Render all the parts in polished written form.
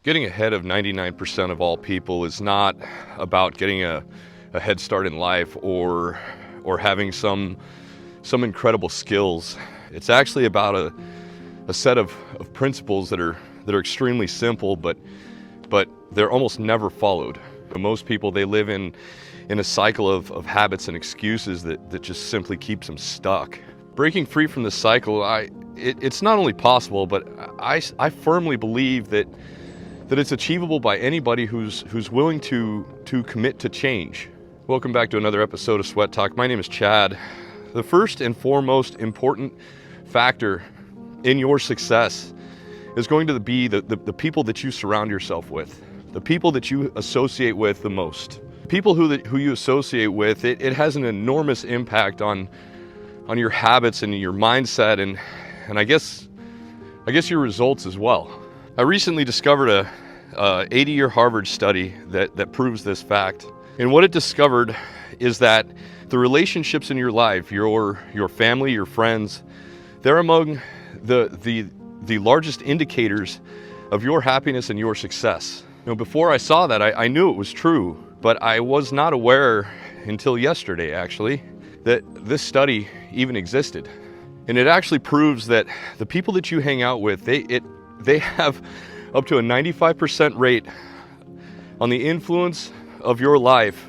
Getting ahead of 99% of all people is not about getting a head start in life or having some incredible skills. It's actually about a set of principles that are extremely simple, but they're almost never followed. Most people, they live in a cycle of habits and excuses that just simply keeps them stuck. Breaking free from this cycle, it's not only possible, but I firmly believe that it's achievable by anybody who's willing to commit to change. Welcome back to another episode of Sweat Talk. My name is Chad. The first and foremost important factor in your success is going to be the people that you surround yourself with, the people that you associate with the most. People who you associate with, it has an enormous impact on your habits and your mindset and I guess your results as well. I recently discovered a 80-year Harvard study that proves this fact. And what it discovered is that the relationships in your life, your family, your friends, they're among the largest indicators of your happiness and your success. Before I saw that, I knew it was true, but I was not aware until yesterday, actually, that this study even existed. And it actually proves that the people that you hang out with, they have up to a 95% rate on the influence of your life,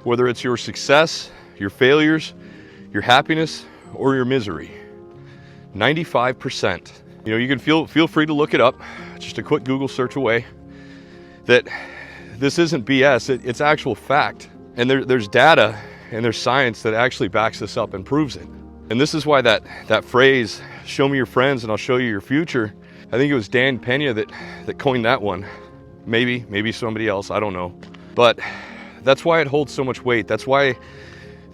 whether it's your success, your failures, your happiness, or your misery. 95%. You can feel free to look it up, just a quick Google search away, that this isn't BS, it's actual fact. And there's data and there's science that actually backs this up and proves it. And this is why that phrase, show me your friends and I'll show you your future, I think it was Dan Pena that coined that one. Maybe somebody else, I don't know. But that's why it holds so much weight. That's why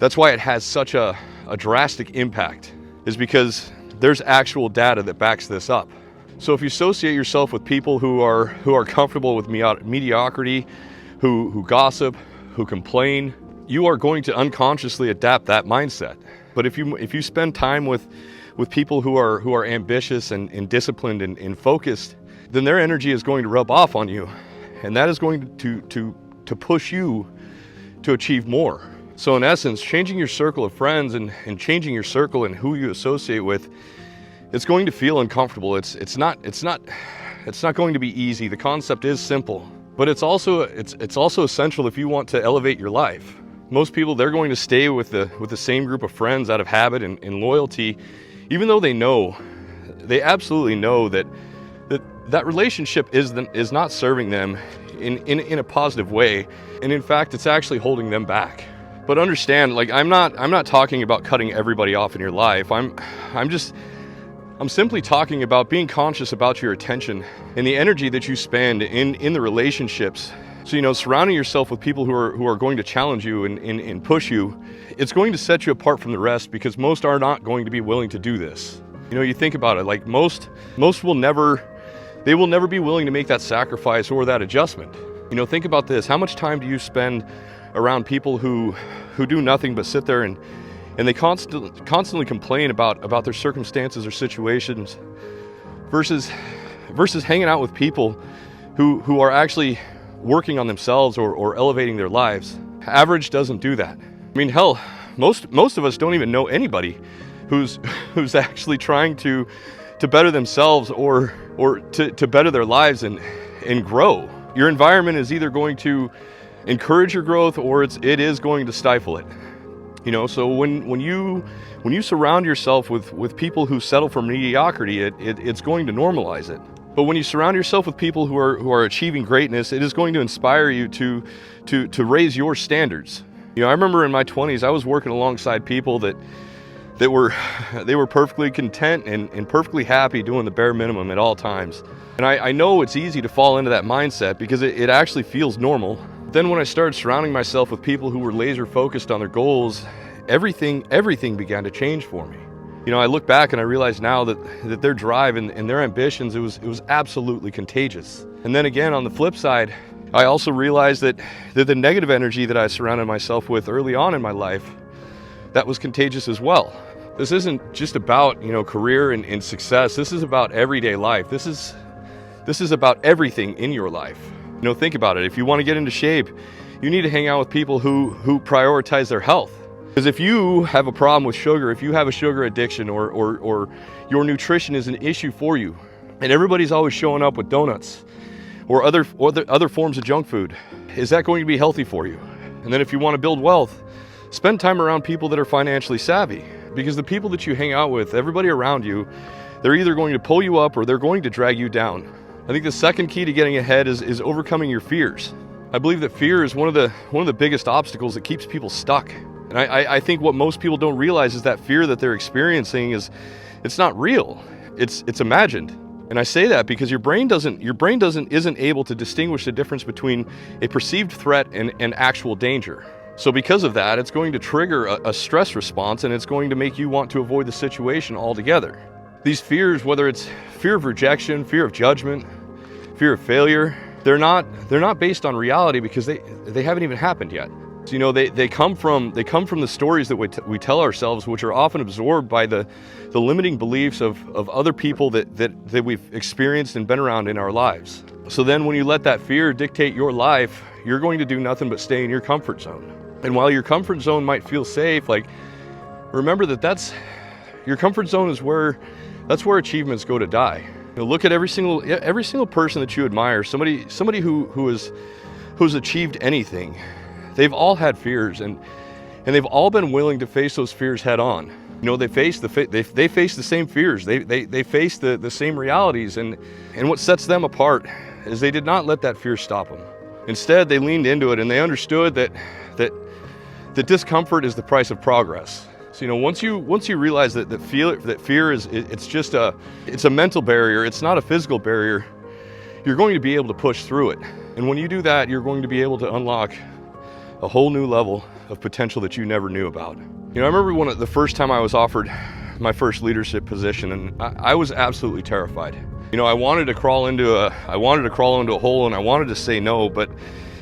it has such a drastic impact, is because there's actual data that backs this up. So if you associate yourself with people who are comfortable with mediocrity, who gossip, who complain, you are going to unconsciously adapt that mindset. But if you spend time with people who are ambitious and disciplined and focused, then their energy is going to rub off on you, and that is going to push you to achieve more. So in essence, changing your circle of friends and changing your circle and who you associate with, it's going to feel uncomfortable. It's not going to be easy. The concept is simple, but it's also essential if you want to elevate your life. Most people, they're going to stay with the same group of friends out of habit and loyalty, even though they absolutely know that relationship is not serving them in a positive way, and in fact it's actually holding them back. But understand, like, I'm not talking about cutting everybody off in your life. I'm simply talking about being conscious about your attention and the energy that you spend in the relationships. So surrounding yourself with people who are going to challenge you and push you, it's going to set you apart from the rest, because most are not going to be willing to do this. You think about it, like most will never be willing to make that sacrifice or that adjustment. Think about this. How much time do you spend around people who do nothing but sit there and they constantly complain about their circumstances or situations versus hanging out with people who are actually working on themselves or elevating their lives? Average doesn't do that. I mean, hell, most of us don't even know anybody who's actually trying to better themselves or to better their lives and grow. Your environment is either going to encourage your growth or it is going to stifle it. So when you surround yourself with people who settle for mediocrity, it's going to normalize it. But when you surround yourself with people who are achieving greatness, it is going to inspire you to raise your standards. I remember in my 20s, I was working alongside people that were perfectly content and perfectly happy doing the bare minimum at all times. And I know it's easy to fall into that mindset because it actually feels normal. Then when I started surrounding myself with people who were laser focused on their goals, everything began to change for me. I look back and I realize now that their drive and their ambitions, it was absolutely contagious. And then again, on the flip side, I also realized that the negative energy that I surrounded myself with early on in my life, that was contagious as well. This isn't just about, career and success. This is about everyday life. This is This is about everything in your life. You know, think about it. If you want to get into shape, you need to hang out with people who prioritize their health. Because if you have a problem with sugar, if you have a sugar addiction, or your nutrition is an issue for you, and everybody's always showing up with donuts or other forms of junk food, is that going to be healthy for you? And then if you want to build wealth, spend time around people that are financially savvy. Because the people that you hang out with, everybody around you, they're either going to pull you up or they're going to drag you down. I think the second key to getting ahead is overcoming your fears. I believe that fear is one of the biggest obstacles that keeps people stuck. And I think what most people don't realize is that fear that they're experiencing it's not real. It's imagined. And I say that because your brain isn't able to distinguish the difference between a perceived threat and actual danger. So because of that, it's going to trigger a stress response, and it's going to make you want to avoid the situation altogether. These fears, whether it's fear of rejection, fear of judgment, fear of failure, they're not based on reality because they haven't even happened yet. So, you know, they come from the stories that we tell ourselves, which are often absorbed by the limiting beliefs of other people that we've experienced and been around in our lives. So then when you let that fear dictate your life, you're going to do nothing but stay in your comfort zone. And while your comfort zone might feel safe, like, remember that's your comfort zone is where achievements go to die. You know, look at every single person that you admire, somebody who's achieved anything. They've all had fears, and they've all been willing to face those fears head on. You know, they face the same fears. They face the same realities, and what sets them apart is they did not let that fear stop them. Instead, they leaned into it, and they understood that discomfort is the price of progress. So, you know, once you realize that fear is it's a mental barrier, it's not a physical barrier, you're going to be able to push through it. And when you do that, you're going to be able to unlock a whole new level of potential that you never knew about. You know, I remember the first time I was offered my first leadership position, and I was absolutely terrified. You know, I wanted to crawl into a hole, and I wanted to say no, but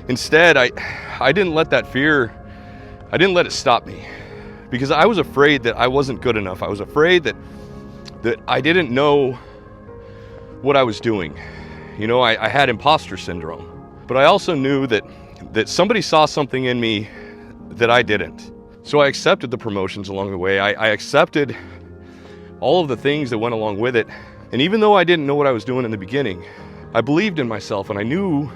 instead I didn't let that fear, I didn't let it stop me, because I was afraid that I wasn't good enough. I was afraid that I didn't know what I was doing. You know, I had imposter syndrome, but I also knew that somebody saw something in me that I didn't. So I accepted the promotions along the way. I accepted all of the things that went along with it. And even though I didn't know what I was doing in the beginning, I believed in myself, and I knew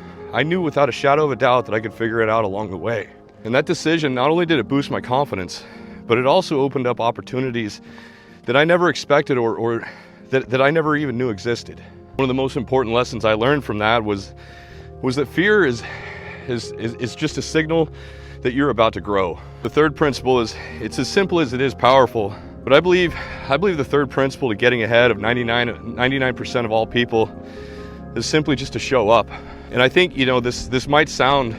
without a shadow of a doubt that I could figure it out along the way. And that decision, not only did it boost my confidence, but it also opened up opportunities that I never expected or that I never even knew existed. One of the most important lessons I learned from that was that fear is just a signal that you're about to grow. The third principle is, it's as simple as it is powerful. But I believe the third principle to getting ahead of 99% of all people is simply just to show up. And I think, you know, this might sound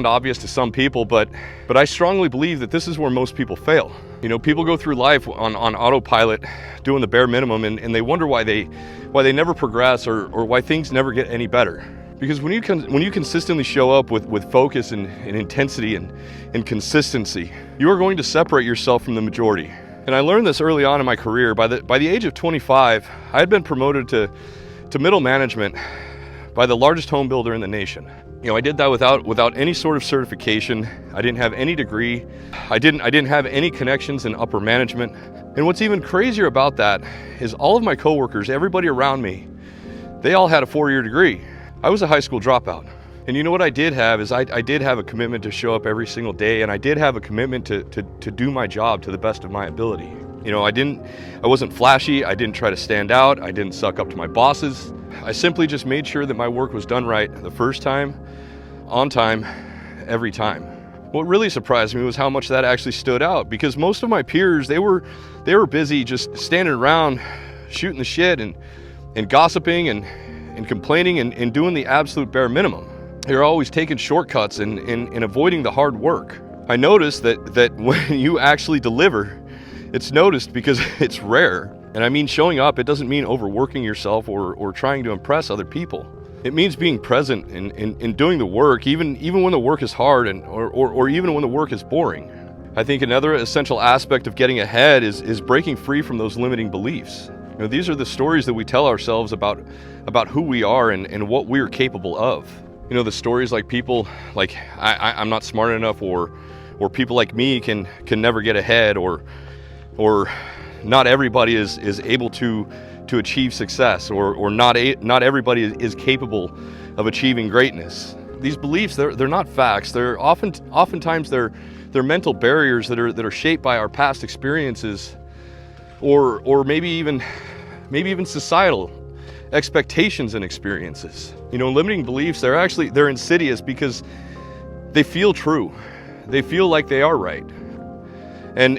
obvious to some people, but I strongly believe that this is where most people fail. You know, people go through life on autopilot, doing the bare minimum, and they wonder why they never progress or why things never get any better. Because when you consistently show up with focus and intensity and consistency, you are going to separate yourself from the majority. And I learned this early on in my career. By the age of 25, I had been promoted to middle management by the largest home builder in the nation. You know, I did that without any sort of certification. I didn't have any degree. I didn't have any connections in upper management. And what's even crazier about that is all of my coworkers, everybody around me, they all had a 4-year degree. I was a high school dropout. And you know what I did have is I did have a commitment to show up every single day, and I did have a commitment to do my job to the best of my ability. You know, I wasn't flashy, I didn't try to stand out, I didn't suck up to my bosses. I simply just made sure that my work was done right the first time, on time, every time. What really surprised me was how much that actually stood out, because most of my peers, they were busy just standing around shooting the shit and gossiping and complaining and doing the absolute bare minimum. They're always taking shortcuts and avoiding the hard work. I noticed that when you actually deliver, it's noticed because it's rare. And I mean, showing up, it doesn't mean overworking yourself or trying to impress other people. It means being present in doing the work, even when the work is hard or even when the work is boring. I think another essential aspect of getting ahead is breaking free from those limiting beliefs. You know, these are the stories that we tell ourselves about who we are and what we're capable of. You know, the stories like people like I'm not smart enough, or people like me can never get ahead, or not everybody is able to achieve success, or not everybody is capable of achieving greatness. These beliefs, they're not facts. They're oftentimes they're mental barriers that are shaped by our past experiences, or maybe even societal expectations and experiences. You know, limiting beliefs, they're insidious because they feel true. They feel like they are right. And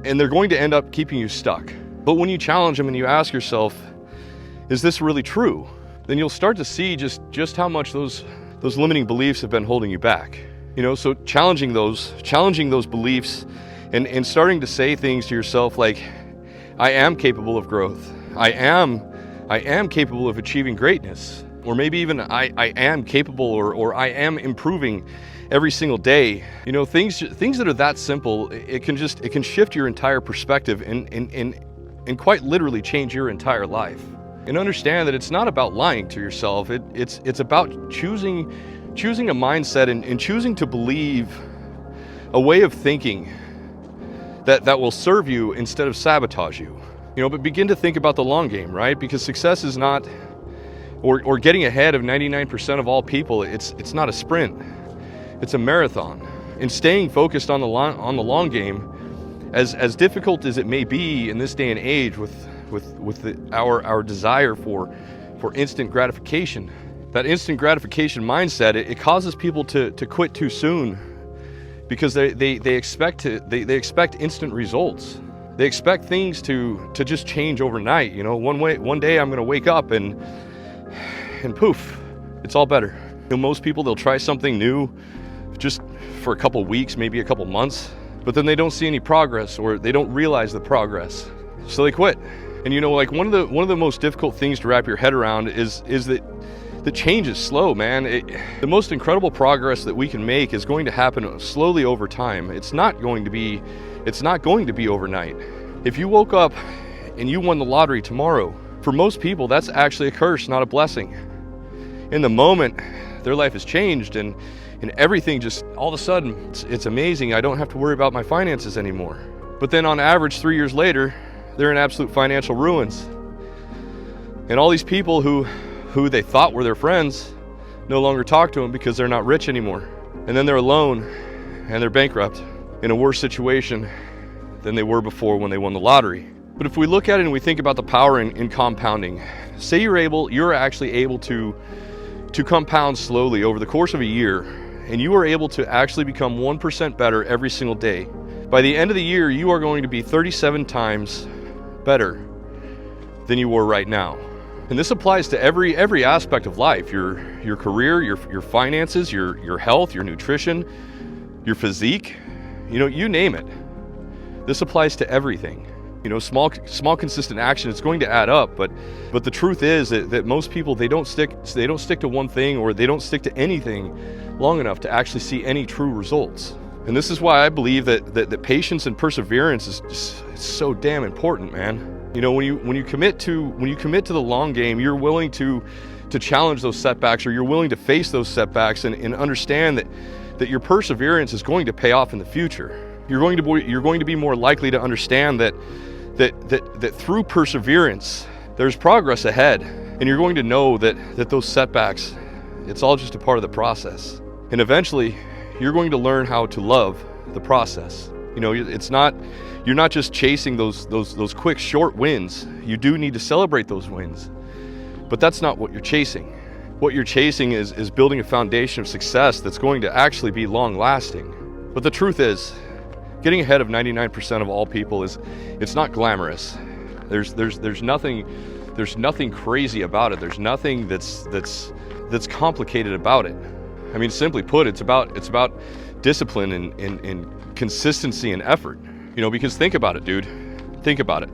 they're going to end up keeping you stuck. But when you challenge them and you ask yourself, is this really true? Then you'll start to see just how much those limiting beliefs have been holding you back. You know, so challenging those beliefs and starting to say things to yourself like, I am capable of growth. I am capable of achieving greatness. Or maybe even I am capable, or I am improving every single day. You know, things that are that simple, it can shift your entire perspective and quite literally change your entire life. And understand that it's not about lying to yourself. It's about choosing a mindset and choosing to believe a way of thinking that will serve you instead of sabotage you. You know, but begin to think about the long game, right? Because success is not, or getting ahead of 99% of all people, it's not a sprint. It's a marathon. And staying focused on the long game, as difficult as it may be in this day and age with our desire for instant gratification, that instant gratification mindset, it causes people to quit too soon, because they expect instant results. They expect things to just change overnight. You know, one day I'm gonna wake up and poof, it's all better. You know, most people, they'll try something new just for a couple weeks, maybe a couple months, but then they don't see any progress, or they don't realize the progress, so they quit. And you know, like one of the most difficult things to wrap your head around is that the change is slow, man. The most incredible progress that we can make is going to happen slowly over time. It's not going to be overnight. If you woke up and you won the lottery tomorrow, for most people, that's actually a curse, not a blessing. In the moment, their life has changed, and everything just, all of a sudden, it's amazing. I don't have to worry about my finances anymore. But then on average, 3 years later, they're in absolute financial ruins. And all these people who they thought were their friends no longer talk to them because they're not rich anymore. And then they're alone and they're bankrupt, in a worse situation than they were before when they won the lottery. But if we look at it and we think about the power in compounding, say you're actually able to compound slowly over the course of a year, and you are able to actually become 1% better every single day. By the end of the year, you are going to be 37 times better than you were right now. And this applies to every aspect of life: your career, your finances, your health, your nutrition, your physique, you know, you name it. This applies to everything. You know, small consistent action, it's going to add up, but the truth is that most people, they don't stick to one thing, or they don't stick to anything long enough to actually see any true results. And this is why I believe that patience and perseverance is just, it's so damn important, man. You know, when you commit to the long game, you're willing to challenge those setbacks, or you're willing to face those setbacks and understand that your perseverance is going to pay off in the future. You're going to be more likely to understand that through perseverance, there's progress ahead, and you're going to know that those setbacks, it's all just a part of the process. And eventually, you're going to learn how to love the process. You know, you're not just chasing those quick short wins. You do need to celebrate those wins, but that's not what you're chasing. What you're chasing is building a foundation of success that's going to actually be long lasting. But the truth is, getting ahead of 99% of all people it's not glamorous. There's nothing crazy about it. There's nothing that's complicated about it. I mean, simply put, it's about discipline and consistency and effort. You know, because think about it, dude. Think about it.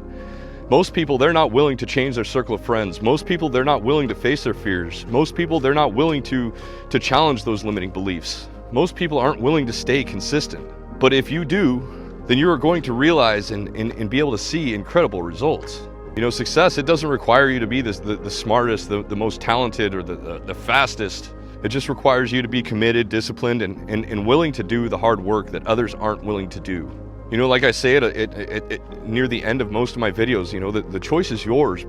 Most people, they're not willing to change their circle of friends. Most people, they're not willing to face their fears. Most people, they're not willing to challenge those limiting beliefs. Most people aren't willing to stay consistent. But if you do, then you are going to realize and be able to see incredible results. You know, success, it doesn't require you to be the smartest, the most talented, or the fastest. It just requires you to be committed, disciplined, and willing to do the hard work that others aren't willing to do. You know, like I say near the end of most of my videos, you know, the choice is yours.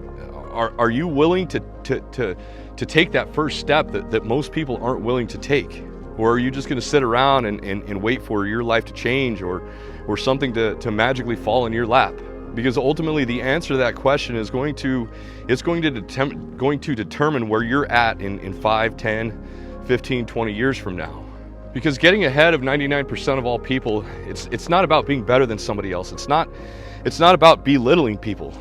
Are you willing to take that first step that most people aren't willing to take? Or are you just going to sit around and wait for your life to change, or something to magically fall in your lap? Because ultimately the answer to that question is going to determine where you're at in 5, 10, 15, 20 years from now. Because getting ahead of 99% of all people, it's not about being better than somebody else. It's not about belittling people.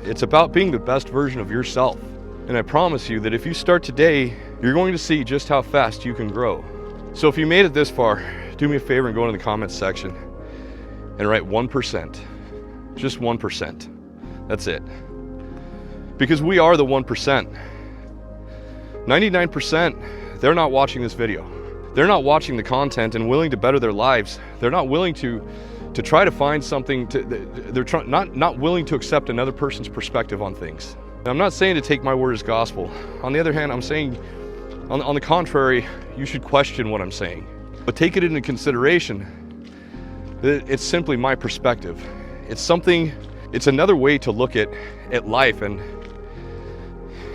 It's about being the best version of yourself. And I promise you that if you start today, you're going to see just how fast you can grow. So if you made it this far, do me a favor and go into the comments section and write 1%. Just 1%. That's it. Because we are the 1%. 99%, they're not watching this video. They're not watching the content and willing to better their lives. They're not willing to try to find something they're not willing to accept another person's perspective on things. And I'm not saying to take my word as gospel. On the other hand, I'm saying, on the contrary, you should question what I'm saying. But take it into consideration that it's simply my perspective. It's another way to look at life and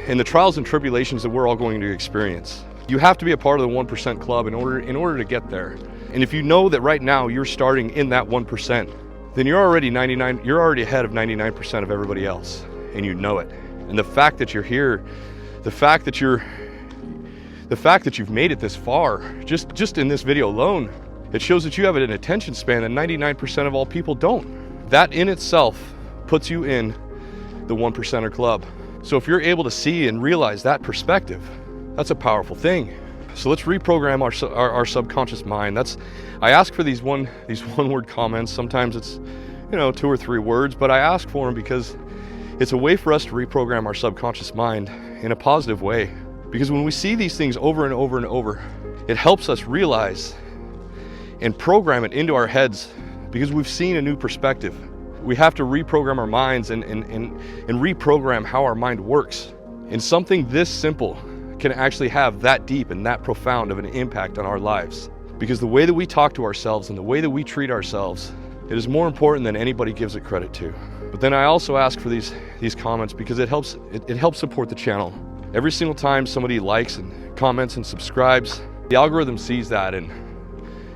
the trials and tribulations that we're all going to experience. You have to be a part of the 1% club in order to get there. And if you know that right now you're starting in that 1%, then you're already ahead of 99% of everybody else, and you know it. And the fact that you're here, the fact that you've made it this far, just in this video alone, it shows that you have an attention span that 99% of all people don't. That in itself puts you in the 1%er club. So if you're able to see and realize that perspective, that's a powerful thing. So let's reprogram our subconscious mind. I ask for these one word comments. Sometimes it's, 2 or 3 words, but I ask for them because it's a way for us to reprogram our subconscious mind in a positive way. Because when we see these things over and over and over, it helps us realize and program it into our heads, because we've seen a new perspective. We have to reprogram our minds and reprogram how our mind works. And something this simple can actually have that deep and that profound of an impact on our lives. Because the way that we talk to ourselves and the way that we treat ourselves, it is more important than anybody gives it credit to. But then I also ask for these comments because it helps support the channel. Every single time somebody likes and comments and subscribes, the algorithm sees that and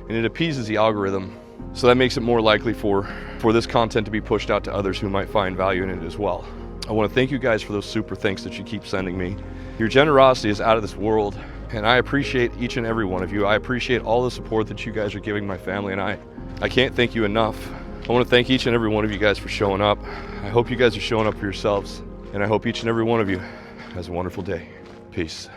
it appeases the algorithm. So that makes it more likely for this content to be pushed out to others who might find value in it as well. I want to thank you guys for those super thanks that you keep sending me. Your generosity is out of this world, and I appreciate each and every one of you. I appreciate all the support that you guys are giving my family, and I can't thank you enough. I want to thank each and every one of you guys for showing up. I hope you guys are showing up for yourselves, and I hope each and every one of you has a wonderful day. Peace.